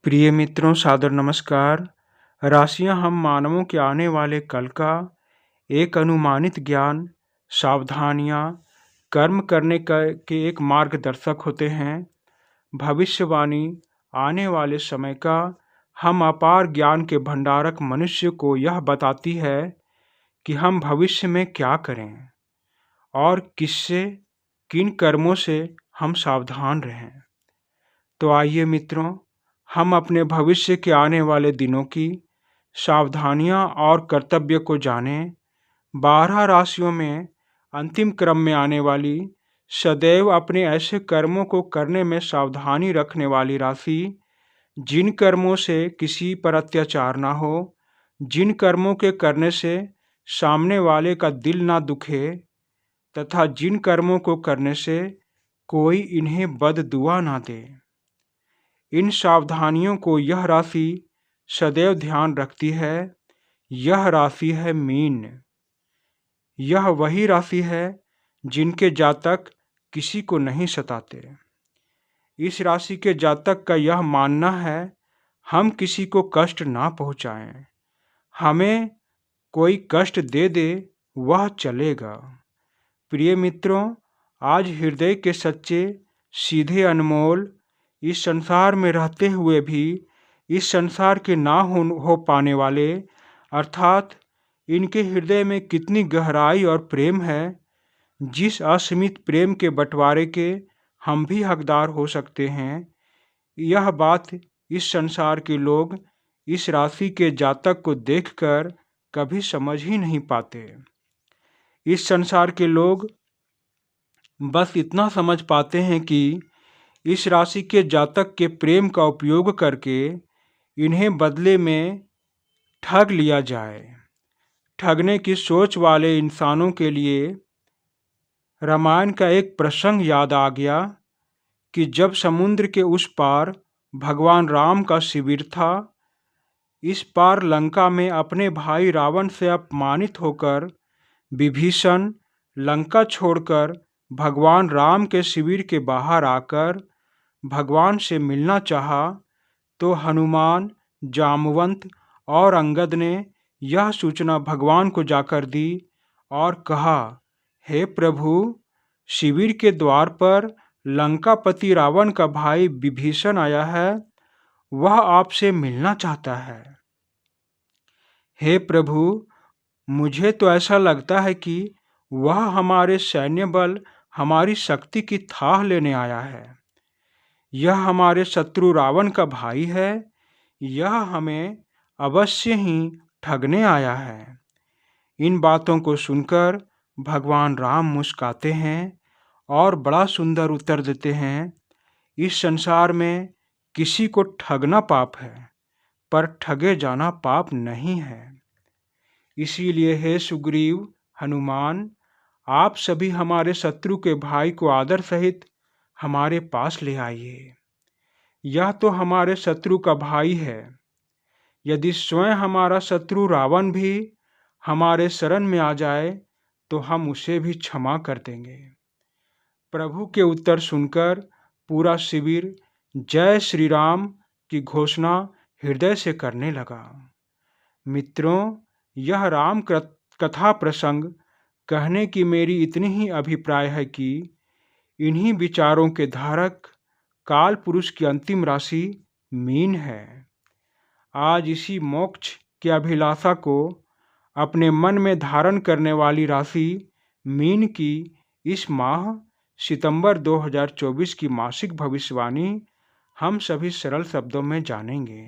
प्रिय मित्रों, सादर नमस्कार। राशियां हम मानवों के आने वाले कल का एक अनुमानित ज्ञान, सावधानियां, कर्म करने के एक मार्गदर्शक होते हैं। भविष्यवाणी आने वाले समय का हम अपार ज्ञान के भंडारक मनुष्य को यह बताती है कि हम भविष्य में क्या करें और किससे, किन कर्मों से हम सावधान रहें। तो आइए मित्रों, हम अपने भविष्य के आने वाले दिनों की सावधानियां और कर्तव्य को जानें। 12 राशियों में अंतिम क्रम में आने वाली, सदैव अपने ऐसे कर्मों को करने में सावधानी रखने वाली राशि, जिन कर्मों से किसी पर अत्याचार ना हो, जिन कर्मों के करने से सामने वाले का दिल ना दुखे, तथा जिन कर्मों को करने से कोई इन्हें बददुआ ना दे। इन सावधानियों को यह राशि सदैव ध्यान रखती है। यह राशि है मीन। यह वही राशि है जिनके जातक किसी को नहीं सताते। इस राशि के जातक का यह मानना है, हम किसी को कष्ट ना पहुंचाएं। हमें कोई कष्ट दे दे वह चलेगा। प्रिय मित्रों, आज हृदय के सच्चे, सीधे, अनमोल, इस संसार में रहते हुए भी इस संसार के ना हो पाने वाले, अर्थात इनके हृदय में कितनी गहराई और प्रेम है, जिस असीमित प्रेम के बंटवारे के हम भी हकदार हो सकते हैं, यह बात इस संसार के लोग इस राशि के जातक को देखकर कभी समझ ही नहीं पाते। इस संसार के लोग बस इतना समझ पाते हैं कि इस राशि के जातक के प्रेम का उपयोग करके इन्हें बदले में ठग लिया जाए। ठगने की सोच वाले इंसानों के लिए रामायण का एक प्रसंग याद आ गया कि जब समुद्र के उस पार भगवान राम का शिविर था, इस पार लंका में अपने भाई रावण से अपमानित होकर विभीषण लंका छोड़कर भगवान राम के शिविर के बाहर आकर भगवान से मिलना चाहा, तो हनुमान, जामवंत और अंगद ने यह सूचना भगवान को जाकर दी और कहा, हे प्रभु, शिविर के द्वार पर लंकापति रावण का भाई विभीषण आया है, वह आपसे मिलना चाहता है। हे प्रभु, मुझे तो ऐसा लगता है कि वह हमारे सैन्य बल, हमारी शक्ति की थाह लेने आया है। यह हमारे शत्रु रावण का भाई है। यह हमें अवश्य ही ठगने आया है। इन बातों को सुनकर भगवान राम मुस्कुराते हैं और बड़ा सुंदर उत्तर देते हैं, इस संसार में किसी को ठगना पाप है, पर ठगे जाना पाप नहीं है। इसीलिए हे सुग्रीव, हनुमान, आप सभी हमारे शत्रु के भाई को आदर सहित हमारे पास ले आइए। यह तो हमारे शत्रु का भाई है। यदि स्वयं हमारा शत्रु रावण भी हमारे शरण में आ जाए तो हम उसे भी क्षमा कर देंगे। प्रभु के उत्तर सुनकर पूरा शिविर जय श्री राम की घोषणा हृदय से करने लगा। मित्रों, यह राम कथा प्रसंग कहने की मेरी इतनी ही अभिप्राय है कि इन्हीं विचारों के धारक काल पुरुष की अंतिम राशि मीन है। आज इसी मोक्ष की अभिलाषा को अपने मन में धारण करने वाली राशि मीन की इस माह सितंबर 2024 की मासिक भविष्यवाणी हम सभी सरल शब्दों में जानेंगे।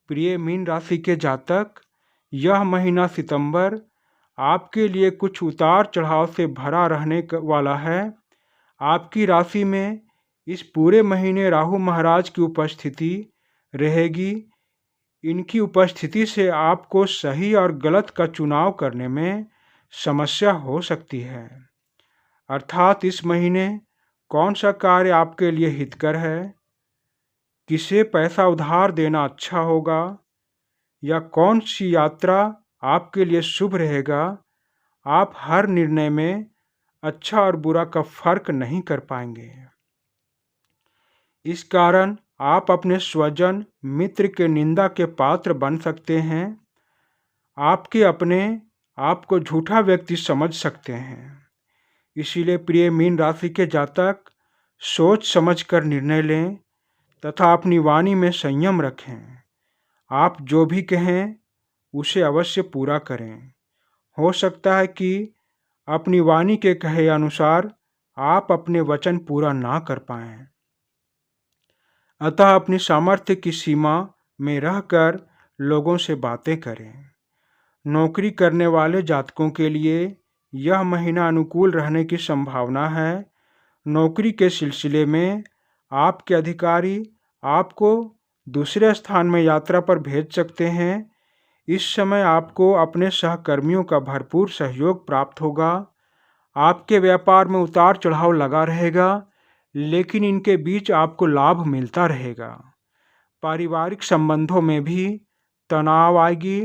प्रिय मीन राशि के जातक, यह महीना सितंबर आपके लिए कुछ उतार चढ़ाव से भरा रहने वाला है। आपकी राशि में इस पूरे महीने राहु महाराज की उपस्थिति रहेगी। इनकी उपस्थिति से आपको सही और गलत का चुनाव करने में समस्या हो सकती है। अर्थात इस महीने कौन सा कार्य आपके लिए हितकर है, किसे पैसा उधार देना अच्छा होगा, या कौन सी यात्रा आपके लिए शुभ रहेगा, आप हर निर्णय में अच्छा और बुरा का फर्क नहीं कर पाएंगे। इस कारण आप अपने स्वजन मित्र के निंदा के पात्र बन सकते हैं। आपके अपने आप को झूठा व्यक्ति समझ सकते हैं। इसीलिए प्रिय मीन राशि के जातक सोच समझकर निर्णय लें तथा अपनी वाणी में संयम रखें। आप जो भी कहें उसे अवश्य पूरा करें। हो सकता है कि अपनी वाणी के कहे अनुसार आप अपने वचन पूरा ना कर पाएं। अतः अपनी सामर्थ्य की सीमा में रहकर लोगों से बातें करें। नौकरी करने वाले जातकों के लिए यह महीना अनुकूल रहने की संभावना है। नौकरी के सिलसिले में आपके अधिकारी आपको दूसरे स्थान में यात्रा पर भेज सकते हैं। इस समय आपको अपने सहकर्मियों का भरपूर सहयोग प्राप्त होगा। आपके व्यापार में उतार चढ़ाव लगा रहेगा, लेकिन इनके बीच आपको लाभ मिलता रहेगा। पारिवारिक संबंधों में भी तनाव आएगी,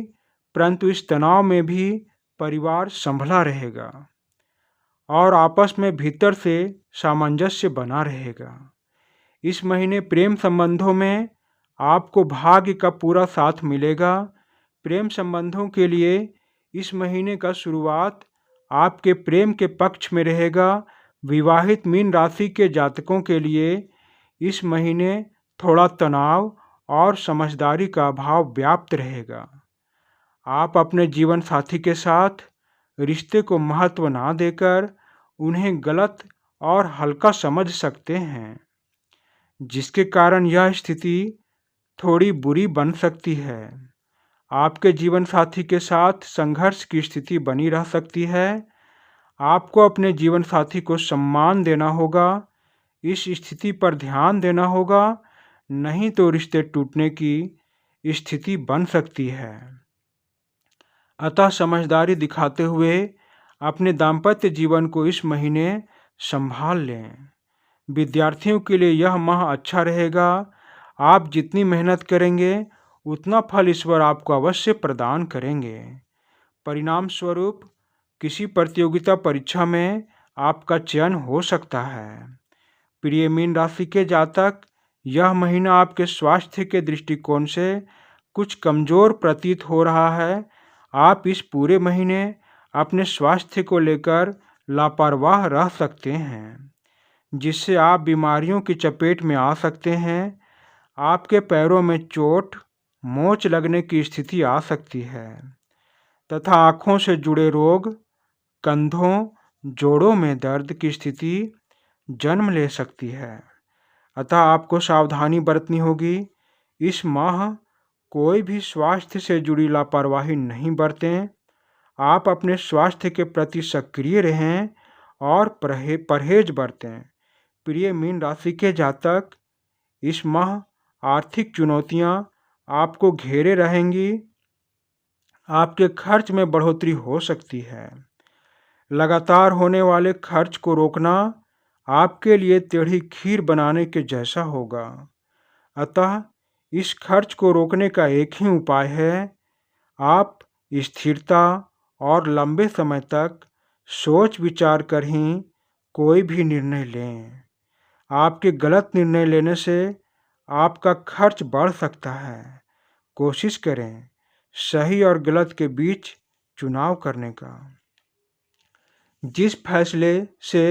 परंतु इस तनाव में भी परिवार संभला रहेगा और आपस में भीतर से सामंजस्य बना रहेगा। इस महीने प्रेम संबंधों में आपको भाग्य का पूरा साथ मिलेगा। प्रेम संबंधों के लिए इस महीने का शुरुआत आपके प्रेम के पक्ष में रहेगा। विवाहित मीन राशि के जातकों के लिए इस महीने थोड़ा तनाव और समझदारी का अभाव व्याप्त रहेगा। आप अपने जीवन साथी के साथ रिश्ते को महत्व ना देकर उन्हें गलत और हल्का समझ सकते हैं, जिसके कारण यह स्थिति थोड़ी बुरी बन सकती है। आपके जीवन साथी के साथ संघर्ष की स्थिति बनी रह सकती है। आपको अपने जीवन साथी को सम्मान देना होगा, इस स्थिति पर ध्यान देना होगा, नहीं तो रिश्ते टूटने की स्थिति बन सकती है। अतः समझदारी दिखाते हुए अपने दाम्पत्य जीवन को इस महीने संभाल लें। विद्यार्थियों के लिए यह माह अच्छा रहेगा। आप जितनी मेहनत करेंगे उतना फल ईश्वर आपको अवश्य प्रदान करेंगे। परिणाम स्वरूप किसी प्रतियोगिता परीक्षा में आपका चयन हो सकता है। प्रिय मीन राशि के जातक, यह महीना आपके स्वास्थ्य के दृष्टिकोण से कुछ कमजोर प्रतीत हो रहा है। आप इस पूरे महीने अपने स्वास्थ्य को लेकर लापरवाह रह सकते हैं, जिससे आप बीमारियों की चपेट में आ सकते हैं। आपके पैरों में चोट, मोच लगने की स्थिति आ सकती है तथा आँखों से जुड़े रोग, कंधों, जोड़ों में दर्द की स्थिति जन्म ले सकती है। अतः आपको सावधानी बरतनी होगी। इस माह कोई भी स्वास्थ्य से जुड़ी लापरवाही नहीं बरतें। आप अपने स्वास्थ्य के प्रति सक्रिय रहें और परहेज बरतें। प्रिय मीन राशि के जातक, इस माह आर्थिक चुनौतियां आपको घेरे रहेंगी। आपके खर्च में बढ़ोतरी हो सकती है। लगातार होने वाले खर्च को रोकना आपके लिए टेढ़ी खीर बनाने के जैसा होगा। अतः इस खर्च को रोकने का एक ही उपाय है, आप स्थिरता और लंबे समय तक सोच विचार कर ही कोई भी निर्णय लें। आपके गलत निर्णय लेने से आपका खर्च बढ़ सकता है। कोशिश करें सही और गलत के बीच चुनाव करने का। जिस फैसले से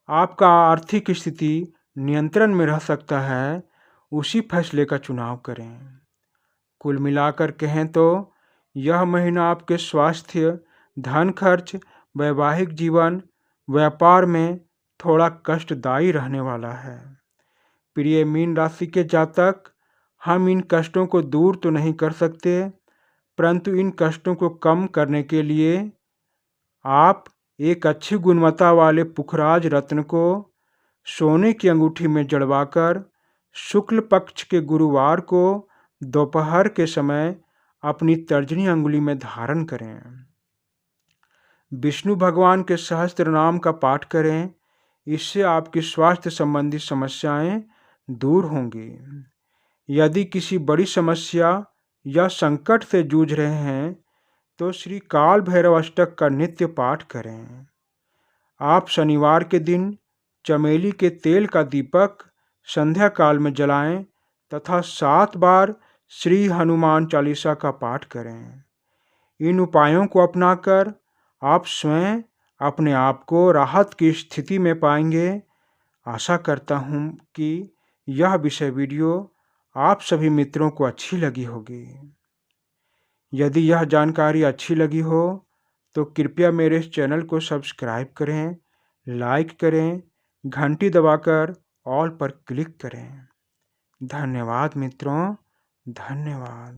आपका आर्थिक स्थिति नियंत्रण में रह सकता है, उसी फैसले का चुनाव करें। कुल मिलाकर कहें तो यह महीना आपके स्वास्थ्य, धन खर्च, वैवाहिक जीवन, व्यापार में थोड़ा कष्टदायी रहने वाला है। प्रिय मीन राशि के जातक, हम इन कष्टों को दूर तो नहीं कर सकते, परंतु इन कष्टों को कम करने के लिए आप एक अच्छी गुणवत्ता वाले पुखराज रत्न को सोने की अंगूठी में जड़वाकर शुक्ल पक्ष के गुरुवार को दोपहर के समय अपनी तर्जनी अंगुली में धारण करें। विष्णु भगवान के सहस्त्र नाम का पाठ करें। इससे आपकी स्वास्थ्य संबंधी समस्याएं दूर होंगी। यदि किसी बड़ी समस्या या संकट से जूझ रहे हैं तो श्री काल भैरव अष्टक का नित्य पाठ करें। आप शनिवार के दिन चमेली के तेल का दीपक संध्या काल में जलाएं तथा 7 बार श्री हनुमान चालीसा का पाठ करें। इन उपायों को अपनाकर आप स्वयं अपने आप को राहत की स्थिति में पाएंगे। आशा करता हूँ कि यह विषय वीडियो आप सभी मित्रों को अच्छी लगी होगी। यदि यह जानकारी अच्छी लगी हो तो कृपया मेरे इस चैनल को सब्सक्राइब करें, लाइक करें, घंटी दबाकर ऑल पर क्लिक करें। धन्यवाद मित्रों, धन्यवाद।